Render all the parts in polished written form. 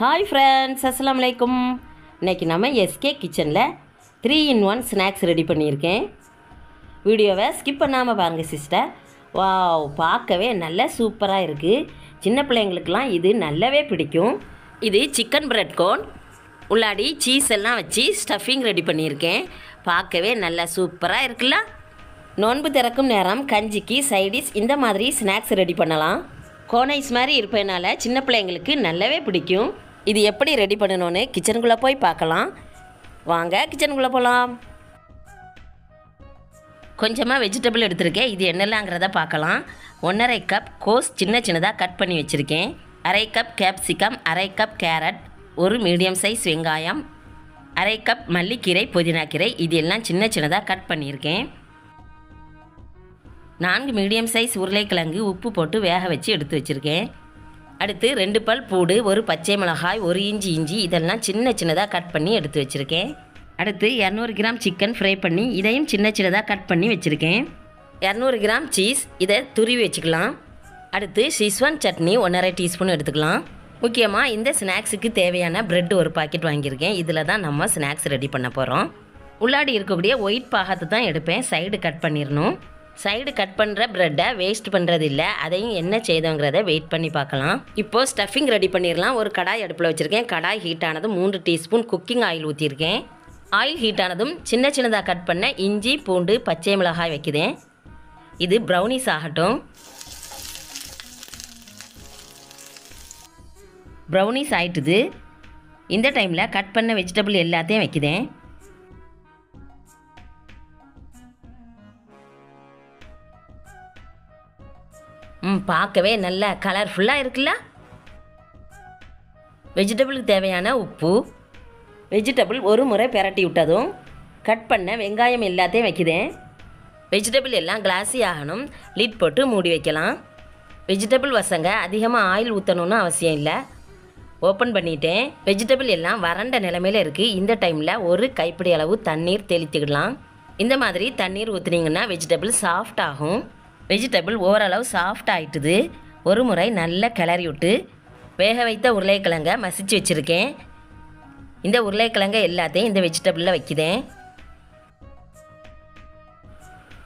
Hi friends, அஸ்ஸலாமு அலைக்கும். இன்றைக்கி நம்ம எஸ்கே கிச்சனில் 3-in-1 ஸ்நாக்ஸ் ரெடி பண்ணியிருக்கேன். வீடியோவை ஸ்கிப் பண்ணாமல் பாருங்கள் சிஸ்டர். வாவ், பார்க்கவே நல்ல சூப்பராக இருக்குது. சின்ன பிள்ளைங்களுக்கெலாம் இது நல்லாவே பிடிக்கும். இது சிக்கன் பிரெட் கோன், உள்ளாடி சீஸ் எல்லாம் வச்சு ஸ்டஃபிங் ரெடி பண்ணியிருக்கேன். பார்க்கவே நல்லா சூப்பராக இருக்குல்ல. நோன்பு திறக்கும் நேரம் கஞ்சிக்கு சைடிஷ் இந்த மாதிரி ஸ்நாக்ஸ் ரெடி பண்ணலாம். கோனைஸ் மாதிரி இருப்பதனால சின்ன பிள்ளைங்களுக்கு நல்லாவே பிடிக்கும். இது எப்படி ரெடி பண்ணணும்னு கிச்சனுக்குள்ளே போய் பார்க்கலாம். வாங்க கிச்சனுக்குள்ளே போகலாம். கொஞ்சமாக வெஜிடபிள் எடுத்திருக்கேன். இது என்னெல்லாங்கிறத பார்க்கலாம். 1.5 கப் கோஸ் சின்னதாக கட் பண்ணி வச்சுருக்கேன். 1/2 கப் கேப்சிகம், 1/2 கப் கேரட், ஒரு மீடியம் சைஸ் வெங்காயம், 1/2 கப் மல்லிக்கீரை, புதினாக்கீரை, இது எல்லாம் சின்னதாக கட் பண்ணியிருக்கேன். 4 மீடியம் சைஸ் உருளைக்கிழங்கு உப்பு போட்டு வேக வச்சு எடுத்து வச்சுருக்கேன். அடுத்து 2 பல் பூடு, ஒரு பச்சை மிளகாய், 1 இஞ்சி இதெல்லாம் சின்னதாக கட் பண்ணி எடுத்து வச்சுருக்கேன். அடுத்து 200 கிராம் சிக்கன் ஃப்ரை பண்ணி இதையும் சின்னதாக கட் பண்ணி வச்சுருக்கேன். 200 கிராம் சீஸ், இதை துருவி வச்சுக்கலாம். அடுத்து ஷிஸ்வான் சட்னி 1.5 டீஸ்பூன் எடுத்துக்கலாம். முக்கியமாக இந்த ஸ்நாக்ஸுக்கு தேவையான ப்ரெட் ஒரு பாக்கெட் வாங்கியிருக்கேன். இதில் தான் நம்ம ஸ்நாக்ஸ் ரெடி பண்ண போகிறோம். உள்ளாடி இருக்கக்கூடிய ஒயிட் பாகத்தை தான் எடுப்பேன். சைடு கட் பண்ணிடணும். சைடு கட் பண்ணுற ப்ரெட்டை வேஸ்ட் பண்ணுறது இல்லை. அதையும் என்ன செய்தோங்கிறத வெயிட் பண்ணி பார்க்கலாம். இப்போது ஸ்டஃபிங் ரெடி பண்ணிடலாம். ஒரு கடாய் அடுப்பில் வச்சுருக்கேன். கடாய் ஹீட் ஆனதும் 3 டீஸ்பூன் குக்கிங் ஆயில் ஊற்றிருக்கேன். ஆயில் ஹீட் ஆனதும் சின்னதாக கட் பண்ண இஞ்சி, பூண்டு, பச்சை மிளகாய் வைக்கிறேன். இது ப்ரௌனிஸ் ஆகட்டும். ப்ரௌனிஸ் ஆகிட்டுது. இந்த டைமில் கட் பண்ண வெஜிடபிள் எல்லாத்தையும் வைக்கிறேன். பார்க்கவே நல்ல கலர்ஃபுல்லாக இருக்குல்ல. வெஜிடபிளுக்கு தேவையான உப்பு, வெஜிடபிள் ஒரு முறை பிரட்டி விட்டதும் கட் பண்ண வெங்காயம் எல்லாத்தையும் வைக்கிறேன். வெஜிடபிள் எல்லாம் கிளாஸி ஆகணும். லிட் போட்டு மூடி வைக்கலாம். வெஜிடபிள் வசங்க அதிகமாக ஆயில் ஊற்றணுன்னு அவசியம் இல்லை. ஓப்பன் பண்ணிட்டேன். வெஜிடபிள் எல்லாம் வறண்ட நிலைமையில் இருக்குது. இந்த டைமில் ஒரு கைப்பிடி அளவு தண்ணீர் தெளித்துக்கிடலாம். இந்த மாதிரி தண்ணீர் ஊற்றுனீங்கன்னா வெஜிடபிள் சாஃப்ட் ஆகும். வெஜிடபிள் ஓரளவு சாஃப்ட் ஆகிட்டுது. ஒரு முறை நல்லா கிளறி விட்டு வேக வைத்த உருளைக்கிழங்கை மசிச்சு வச்சுருக்கேன். இந்த உருளைக்கிழங்கை எல்லாத்தையும் இந்த வெஜிடபிளில் வைக்கிறேன்.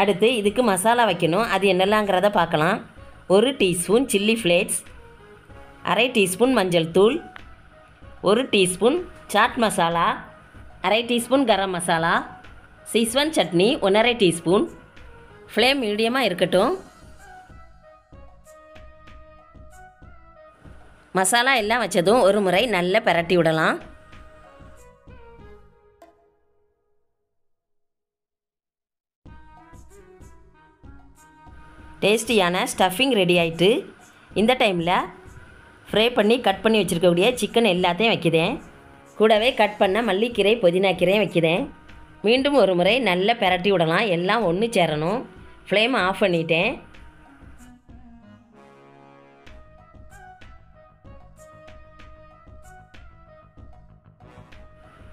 அடுத்து இதுக்கு மசாலா வைக்கணும். அது என்னெல்லாங்கிறத பார்க்கலாம். 1 டீஸ்பூன் சில்லி ஃப்ளேக்ஸ், 1/2 டீஸ்பூன் மஞ்சள் தூள், 1 teaspoon chat masala, 1/2 teaspoon garam masala, ஷிஸ்வான் chutney 1.5 teaspoon. Flame மீடியமாக இருக்கட்டும். மசாலா எல்லாம் வச்சதும் ஒரு முறை நல்லா பிரட்டி விடலாம். டேஸ்டியான ஸ்டஃபிங் ரெடி ஆகிட்டு. இந்த டைமில் ஃப்ரை பண்ணி கட் பண்ணி வச்சுருக்கக்கூடிய சிக்கன் எல்லாத்தையும் வைக்கிறேன். கூடவே கட் பண்ண மல்லிக்கீரை, புதினாக்கீரையும் வைக்கிறேன். மீண்டும் ஒரு முறை நல்லா பிரட்டி விடலாம். எல்லாம் ஒன்று சேரணும். ஃப்ளேம் ஆஃப் பண்ணிட்டேன்.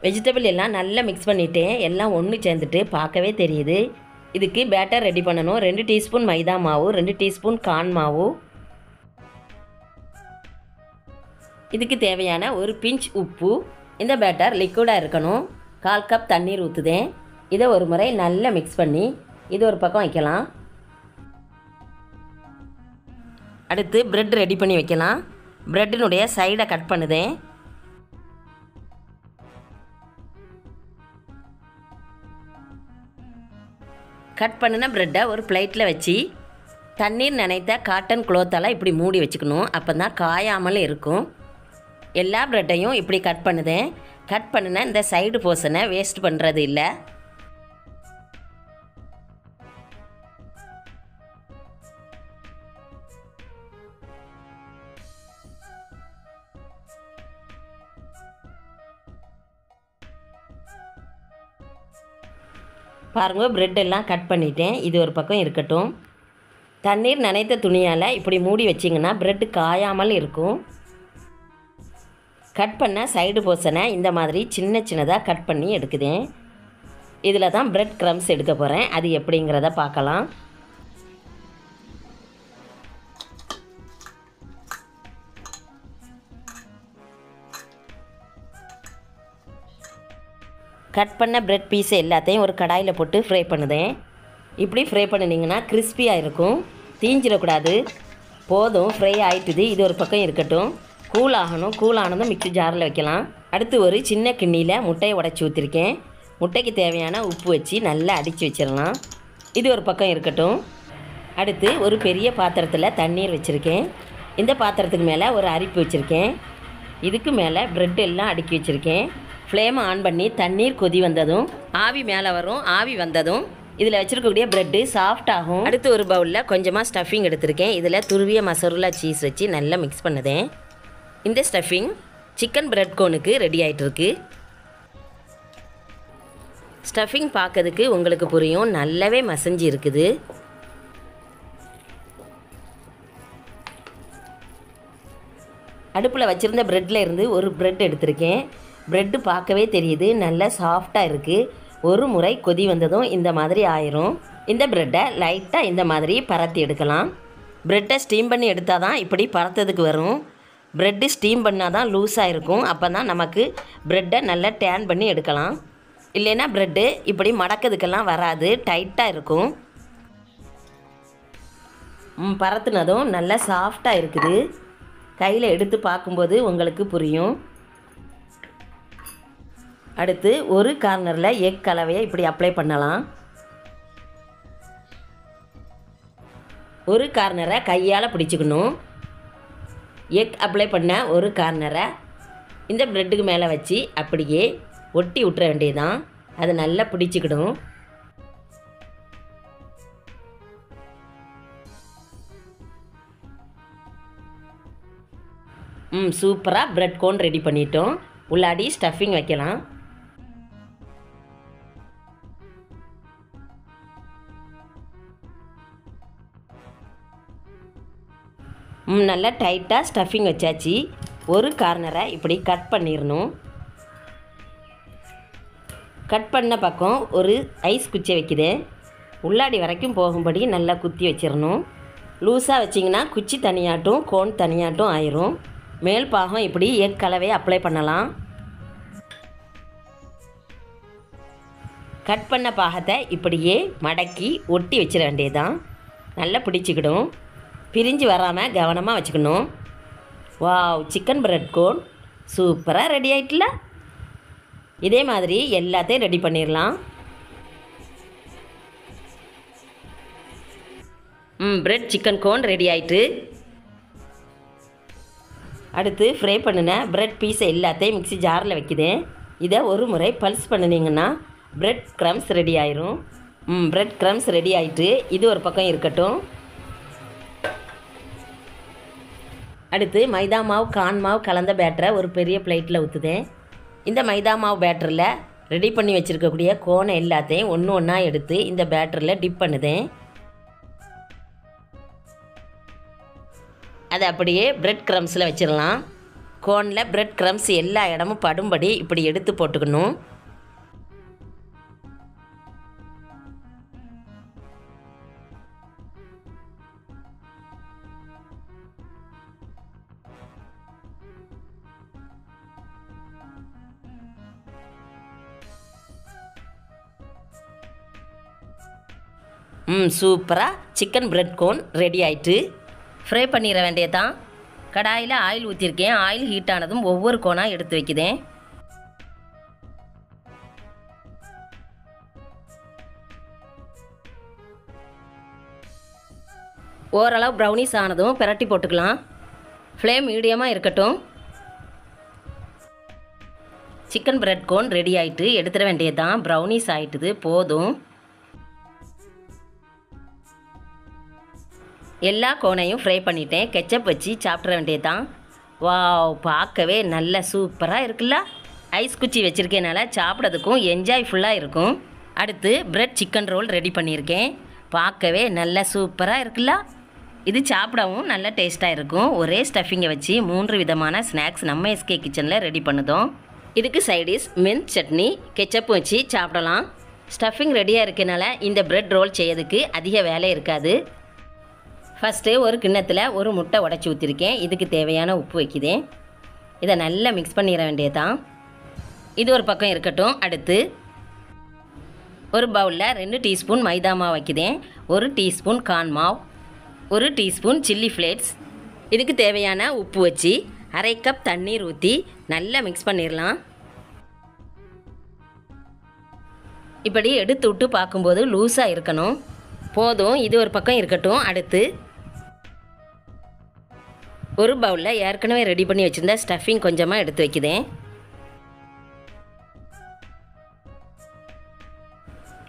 வெஜிடபிள் எல்லாம் நல்லா மிக்ஸ் பண்ணிட்டேன். எல்லாம் ஒன்று சேர்ந்துட்டு பார்க்கவே தெரியுது. இதுக்கு பேட்டர் ரெடி பண்ணணும். 2 டீஸ்பூன் மைதா மாவு, 2 டீஸ்பூன் கார்ன் மாவு, இதுக்கு தேவையான ஒரு பிஞ்ச் உப்பு. இந்த பேட்டர் லிக்விடாக இருக்கணும். 1/4 கப் தண்ணீர் ஊற்றுதேன். இதை ஒரு முறை நல்லா மிக்ஸ் பண்ணி இது ஒரு பக்கம் வைக்கலாம். அடுத்து ப்ரெட் ரெடி பண்ணி வைக்கலாம். ப்ரெட்டினுடைய சைடை கட் பண்ணுதேன். கட் பண்ணின ப்ரெட்டை ஒரு பிளேட்டில் வச்சு தண்ணீர் நனைத்த காட்டன் க்ளோத்தால் இப்படி மூடி வச்சுக்கணும். அப்போ தான் காயாமல் இருக்கும். எல்லா ப்ரெட்டையும் இப்படி கட் பண்ணுதேன். கட் பண்ணின இந்த சைடு போர்ஷனை வேஸ்ட் பண்ணுறது இல்லை. பாருங்கள், ப்ரெட் எல்லாம் கட் பண்ணிட்டேன். இது ஒரு பக்கம் இருக்கட்டும். தண்ணீர் நனைத்த துணியால் இப்படி மூடி வச்சிங்கன்னா ப்ரெட் காயாமல் இருக்கும். கட் பண்ண சைடு போர்ஷனை இந்த மாதிரி சின்னதாக கட் பண்ணி எடுக்குதேன். இதில் தான் ப்ரெட் க்ரம்ஸ் எடுக்க போகிறேன். அது எப்படிங்கிறத பார்க்கலாம். கட் பண்ண பிரெட் பீஸை எல்லாத்தையும் ஒரு கடாயில் போட்டு ஃப்ரை பண்ணுதேன். இப்படி ஃப்ரை பண்ணினீங்கன்னா கிறிஸ்பியாக இருக்கும், தீஞ்சிடக்கூடாது. போதும், ஃப்ரை ஆகிட்டுது. இது ஒரு பக்கம் இருக்கட்டும், கூல் ஆகணும். கூல் ஆனதும் மிக்ஸி ஜாரில் வைக்கலாம். அடுத்து ஒரு சின்ன கிண்ணியில் முட்டையை உடச்சி ஊற்றிருக்கேன். முட்டைக்கு தேவையான உப்பு வச்சு நல்லா அடித்து வச்சிடலாம். இது ஒரு பக்கம் இருக்கட்டும். அடுத்து ஒரு பெரிய பாத்திரத்தில் தண்ணீர் வச்சுருக்கேன். இந்த பாத்திரத்துக்கு மேலே ஒரு அரிப்பு வச்சுருக்கேன். இதுக்கு மேலே ப்ரெட் எல்லாம் அடுக்கி வச்சுருக்கேன். ஃப்ளேமை ஆன் பண்ணி தண்ணீர் கொதி வந்ததும் ஆவி மேலே வரும். ஆவி வந்ததும் இதில் வச்சுருக்கக்கூடிய ப்ரெட்டு சாஃப்ட் ஆகும். அடுத்து ஒரு பவுலில் கொஞ்சமாக ஸ்டஃபிங் எடுத்திருக்கேன். இதில் துருவிய மசருலா சீஸ் வச்சு நல்லா மிக்ஸ் பண்ணுதேன். இந்த ஸ்டஃபிங் சிக்கன் பிரெட் கோனுக்கு ரெடி ஆகிட்டுருக்கு. ஸ்டஃபிங் பார்க்கறதுக்கு உங்களுக்கு புரியும், நல்லாவே மசஞ்சி இருக்குது. அடுப்பில் வச்சுருந்த ப்ரெட்டில் இருந்து ஒரு ப்ரெட் எடுத்திருக்கேன். ப்ரெட்டு பார்க்கவே தெரியுது, நல்லா சாஃப்டாக இருக்குது. ஒரு முறை கொதி வந்ததும் இந்த மாதிரி ஆயிரும். இந்த ப்ரெட்டை லைட்டாக இந்த மாதிரி பரத்தி எடுக்கலாம். ப்ரெட்டை ஸ்டீம் பண்ணி எடுத்தால் தான் இப்படி பரத்ததுக்கு வரும். ப்ரெட்டு ஸ்டீம் பண்ணால் தான் லூஸாக இருக்கும். அப்போ தான் நமக்கு ப்ரெட்டை நல்லா டேன் பண்ணி எடுக்கலாம். இல்லைன்னா ப்ரெட்டு இப்படி மடக்கிறதுக்கெல்லாம் வராது, டைட்டாக இருக்கும். பரத்துனதும் நல்லா சாஃப்டாக இருக்குது. கையில் எடுத்து பார்க்கும்போது உங்களுக்கு புரியும். அடுத்து ஒரு கார்னரில் எக் கலவையை இப்படி அப்ளை பண்ணலாம். ஒரு கார்னரை கையால் பிடிச்சிக்கணும். எக் அப்ளை பண்ண ஒரு கார்னரை இந்த ப்ரெட்டுக்கு மேலே வச்சு அப்படியே ஒட்டி விட்டுற வேண்டியதுதான். அது நல்லா பிடிச்சிக்கிடும். சூப்பராக ப்ரெட் கோன் ரெடி பண்ணிட்டோம். உள்ளாடி ஸ்டஃபிங் வைக்கலாம். நல்லா டைட்டாக ஸ்டஃபிங் வச்சாச்சு. ஒரு கார்னரை இப்படி கட் பண்ணிடணும். கட் பண்ண பக்கம் ஒரு ஐஸ் குச்சி வைக்குதேன். உள்ளாடி வரைக்கும் போகும்படி நல்லா குத்தி வச்சிடணும். லூஸாக வச்சிங்கன்னா குச்சி தனியாட்டும் கோன் தனியாட்டும் ஆயிரும். மேல் பாகம் இப்படி எக் கலவையை அப்ளை பண்ணலாம். கட் பண்ண பாகத்தை இப்படியே மடக்கி ஒட்டி வச்சிட வேண்டியதுதான். நல்லா பிடிச்சிக்கிடும். பிரிஞ்சு வராமல் கவனமாக வச்சுக்கணும். வாவ், சிக்கன் பிரெட் கோன் சூப்பராக ரெடி ஆகிட்டுல. இதே மாதிரி எல்லாத்தையும் ரெடி பண்ணிடலாம். பிரெட் சிக்கன் கோன் ரெடி ஆகிட்டு. அடுத்து ஃப்ரை பண்ணின பிரெட் பீஸை எல்லாத்தையும் மிக்ஸி ஜாரில் வைக்குதேன். இதை ஒரு முறை பல்ஸ் பண்ணினீங்கன்னா பிரெட் க்ரம்ஸ் ரெடி ஆயிரும். பிரெட் க்ரம்ஸ் ரெடி ஆகிட்டு. இது ஒரு பக்கம் இருக்கட்டும். அடுத்து மைதா மாவு கார்ன் மாவு கலந்த பேட்டரை ஒரு பெரிய பிளேட்டில் ஊற்றுதேன். இந்த மைதா மாவு பேட்டரில் ரெடி பண்ணி வச்சுருக்கக்கூடிய கோனை எல்லாத்தையும் ஒன்று ஒன்றா எடுத்து இந்த பேட்டரில் டிப் பண்ணுதேன். அதை அப்படியே பிரெட் க்ரம்ஸில் வச்சிடலாம். கோனில் பிரெட் க்ரம்ஸ் எல்லா இடமும் படும்படி இப்படி எடுத்து போட்டுக்கணும். சூப்பராக சிக்கன் பிரெட் கோன் ரெடி ஆயிட்டு. ஃப்ரை பண்ணிட வேண்டியதான். கடாயில் ஆயில் ஊற்றிருக்கேன். ஆயில் ஹீட் ஆனதும் ஒவ்வொரு கோனாக எடுத்து வைக்குதேன். ஓரளவு ப்ரௌனிஸ் ஆனதும் பிரட்டி போட்டுக்கலாம். ஃப்ளேம் மீடியமாக இருக்கட்டும். சிக்கன் பிரெட் கோன் ரெடி ஆகிட்டு எடுத்துட வேண்டியது தான். ப்ரௌனிஸ் ஆகிட்டுது, போதும். எல்லா கோனையும் ஃப்ரை பண்ணிட்டேன். கெச்சப் வச்சு சாப்பிட்ற வேண்டியது தான். வாவ், பார்க்கவே நல்ல சூப்பராக இருக்குல்ல. ஐஸ் குச்சி வச்சுருக்கேனால சாப்பிட்றதுக்கும் என்ஜாய் ஃபுல்லாக இருக்கும். அடுத்து பிரெட் சிக்கன் ரோல் ரெடி பண்ணியிருக்கேன். பார்க்கவே நல்ல சூப்பராக இருக்குல்ல. இது சாப்பிடவும் நல்ல டேஸ்ட்டாக இருக்கும். ஒரே ஸ்டஃபிங்கை வச்சு 3 விதமான ஸ்நாக்ஸ் நம்ம எஸ்கே கிச்சனில் ரெடி பண்ணுதோம். இதுக்கு சைடிஷ் மின்ட் சட்னி கெச்சப் வச்சு சாப்பிடலாம். ஸ்டஃபிங் ரெடியாக இருக்கனால இந்த பிரெட் ரோல் செய்யறதுக்கு அதிக வேலை இருக்காது. ஃபஸ்ட்டு ஒரு கிண்ணத்தில் ஒரு முட்டை உடச்சி ஊற்றிருக்கேன். இதுக்கு தேவையான உப்பு வைக்குதேன். இதை நல்லா மிக்ஸ் பண்ணிட வேண்டியதான். இது ஒரு பக்கம் இருக்கட்டும். அடுத்து ஒரு பவுலில் 2 டீஸ்பூன் மைதா மாவு வைக்கிறேன், 1 டீஸ்பூன் கார்ன் மாவு, 1 டீஸ்பூன் சில்லி ஃப்ளேக்ஸ். இதுக்கு தேவையான உப்பு வச்சு 1/2 கப் தண்ணீர் ஊற்றி நல்லா மிக்ஸ் பண்ணிடலாம். இப்படி எடுத்து விட்டு பார்க்கும்போது லூஸாக இருக்கணும். போதும், இது ஒரு பக்கம் இருக்கட்டும். அடுத்து ஒரு பவுலில் ஏற்கனவே ரெடி பண்ணி வச்சுருந்த ஸ்டஃபிங் கொஞ்சமாக எடுத்து வைக்கிறேன்.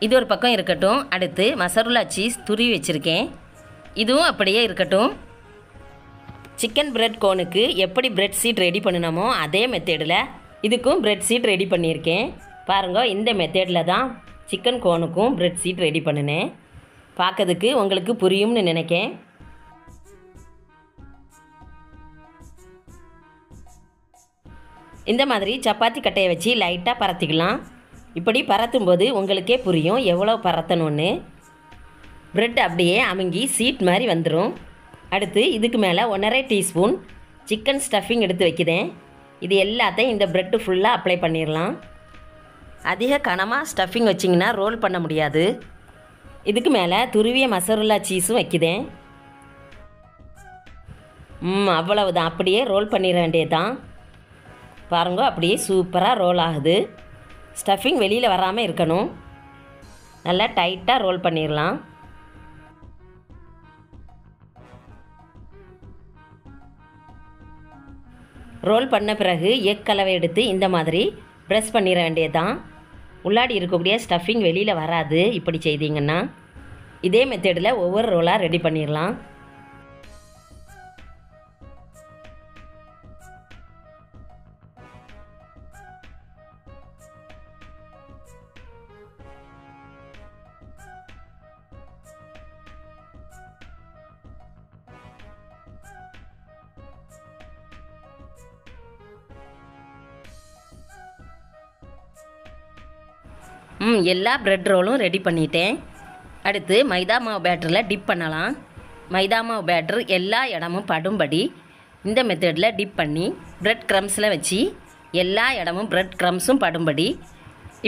இது ஒரு பக்கம் இருக்கட்டும். அடுத்து மசருல்லா சீஸ் துருவி வச்சுருக்கேன், இதுவும் அப்படியே இருக்கட்டும். சிக்கன் பிரெட் கோனுக்கு எப்படி பிரெட் சீட் ரெடி பண்ணினோமோ அதே மெத்தேடில் இதுக்கும் பிரெட் சீட் ரெடி பண்ணியிருக்கேன். பாருங்க, இந்த மெத்தேடில் தான் சிக்கன் கோனுக்கும் பிரெட் சீட் ரெடி பண்ணினேன். பார்க்கறதுக்கு உங்களுக்கு புரியும்னு நினைக்கேன். இந்த மாதிரி சப்பாத்தி கட்டையை வச்சு லைட்டாக பரத்திக்கலாம். இப்படி பரத்தும்போது உங்களுக்கே புரியும் எவ்வளோ பரத்தணும்னு. பிரெட் அப்படியே அமுங்கி சீட் மாதிரி வந்துடும். அடுத்து இதுக்கு மேலே 1½ டீஸ்பூன் சிக்கன் ஸ்டஃபிங் எடுத்து வைக்கிறேன். இது எல்லாத்தையும் இந்த பிரெட்டு ஃபுல்லாக அப்ளை பண்ணிடலாம். அதிக கனமாக ஸ்டஃபிங் வச்சிங்கன்னா ரோல் பண்ண முடியாது. இதுக்கு மேலே துருவிய மசருல்லா சீஸும் வைக்கிறேன். அவ்வளவுதான், அப்படியே ரோல் பண்ணிட வேண்டியது தான். பாருங்க, அப்படியே சூப்பராக ரோல் ஆகுது. ஸ்டஃபிங் வெளியில் வராமல் இருக்கணும். நல்லா டைட்டாக ரோல் பண்ணிடலாம். ரோல் பண்ண பிறகு எக் கலவை எடுத்து இந்த மாதிரி ப்ரெஸ் பண்ணிட வேண்டியது தான். உள்ளாடி இருக்கக்கூடிய ஸ்டஃபிங் வெளியில் வராது. இப்படி செய்தீங்கன்னா இதே மெத்தடில் ஒவ்வொரு ரோலாக ரெடி பண்ணிடலாம். எல்லா பிரெட் ரோலும் ரெடி பண்ணிட்டேன். அடுத்து மைதா மாவு பேட்டரில் டிப் பண்ணலாம். மைதா மாவு பேட்டர் எல்லா இடமும் படும்படி இந்த மெத்தடில் டிப் பண்ணி பிரெட் க்ரம்ஸில் வச்சு எல்லா இடமும் பிரெட் க்ரம்ஸும் படும்படி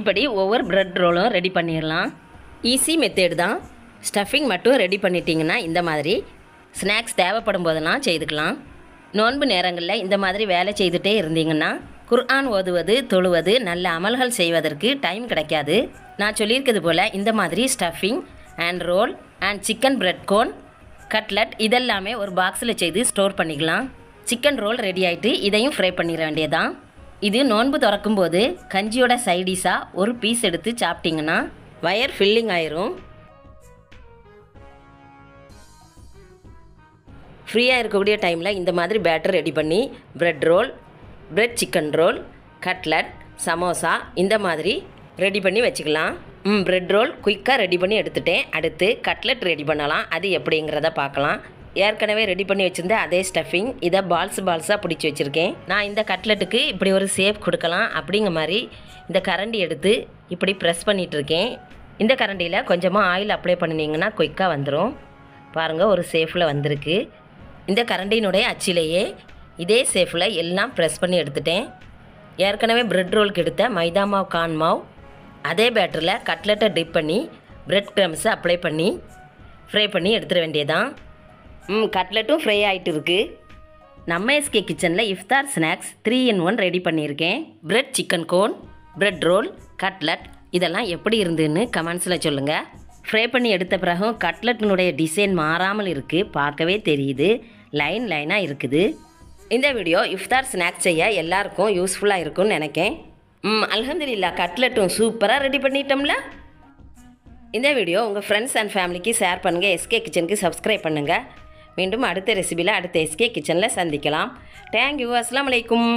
இப்படி ஒவ்வொரு பிரெட் ரோலும் ரெடி பண்ணிடலாம். ஈஸி மெத்தேடு தான். ஸ்டஃபிங் மட்டும் ரெடி பண்ணிட்டீங்கன்னா இந்த மாதிரி ஸ்நாக்ஸ் தேவைப்படும் போதெல்லாம் செய்துக்கலாம். நோன்பு நேரங்களில் இந்த மாதிரி வேலை செய்துகிட்டே இருந்தீங்கன்னா குர்ஆன் ஓதுவது, தொழுவது, நல்ல அமல்கள் செய்வதற்கு டைம் கிடைக்காது. நான் சொல்லியிருக்கிறது போல் இந்த மாதிரி stuffing and roll and chicken bread cone, cutlet இதெல்லாமே ஒரு பாக்ஸில் செய்து ஸ்டோர் பண்ணிக்கலாம். சிக்கன் ரோல் ரெடி ஆகிட்டு இதையும் ஃப்ரை பண்ணிட வேண்டியதான். இது நோன்பு திறக்கும் போது கஞ்சியோட சைடிஷாக ஒரு பீஸ் எடுத்து சாப்பிட்டிங்கன்னா வயர் ஃபில்லிங் ஆயிரும். ஃப்ரீயாக இருக்கக்கூடிய டைமில் இந்த மாதிரி பேட்டர் ரெடி பண்ணி bread roll, bread chicken roll, cutlet, samosa இந்த மாதிரி ரெடி பண்ணி வச்சுக்கலாம். பிரெட் ரோல் குயிக்காக ரெடி பண்ணி எடுத்துட்டேன். அடுத்து கட்லட் ரெடி பண்ணலாம். அது எப்படிங்கிறத பார்க்கலாம். ஏற்கனவே ரெடி பண்ணி வச்சுருந்த அதே ஸ்டஃபிங் இதை பால்ஸாக பிடிச்சி வச்சுருக்கேன். நான் இந்த கட்லெட்டுக்கு இப்படி ஒரு ஷேப் கொடுக்கலாம் அப்படிங்கிற மாதிரி இந்த கரண்டி எடுத்து இப்படி ப்ரெஸ் பண்ணிகிட்ருக்கேன். இந்த கரண்டியில் கொஞ்சமாக ஆயில் அப்ளை பண்ணினீங்கன்னா குயிக்காக வந்துடும். பாருங்கள், ஒரு ஷேஃபில் வந்திருக்கு. இந்த கரண்டியினுடைய அச்சிலேயே இதே ஷேஃபில் எல்லாம் ப்ரெஸ் பண்ணி எடுத்துட்டேன். ஏற்கனவே பிரெட் ரோலுக்கு எடுத்த மைதா மாவு, கார்ன் மாவு அதே பேட்டரில் கட்லெட்டை டிப் பண்ணி பிரெட் க்ரம்ஸை அப்ளை பண்ணி ஃப்ரை பண்ணி எடுத்துட வேண்டியதான். கட்லெட்டும் ஃப்ரை ஆகிட்டு இருக்குது. நம்ம எஸ்கே கிச்சனில் இஃப்தார் ஸ்நாக்ஸ் 3 in 1 ரெடி பண்ணியிருக்கேன். Bread chicken cone, bread roll, cutlet இதெல்லாம் எப்படி இருந்துன்னு கமெண்ட்ஸில் சொல்லுங்கள். ஃப்ரை பண்ணி எடுத்த பிறகும் கட்லட்டினுடைய டிசைன் மாறாமல் இருக்குது. பார்க்கவே தெரியுது, லைனாக இருக்குது. இந்த வீடியோ இஃப்தார் ஸ்நாக்ஸ் செய்ய எல்லாருக்கும் யூஸ்ஃபுல்லாக இருக்கும்னு நினைக்கேன். அல்ஹம்துலில்லாஹ், கட்லெட்டும் சூப்பராக ரெடி பண்ணிட்டோம்ல. இந்த வீடியோ உங்கள் ஃப்ரெண்ட்ஸ் அண்ட் ஃபேமிலிக்கு ஷேர் பண்ணுங்கள். எஸ்கே கிச்சனுக்கு சப்ஸ்கிரைப் பண்ணுங்கள். மீண்டும் அடுத்த ரெசிபியில் அடுத்த எஸ்கே கிச்சனில் சந்திக்கலாம். தேங்க்யூ. அஸ்ஸலாமு அலைக்கும்.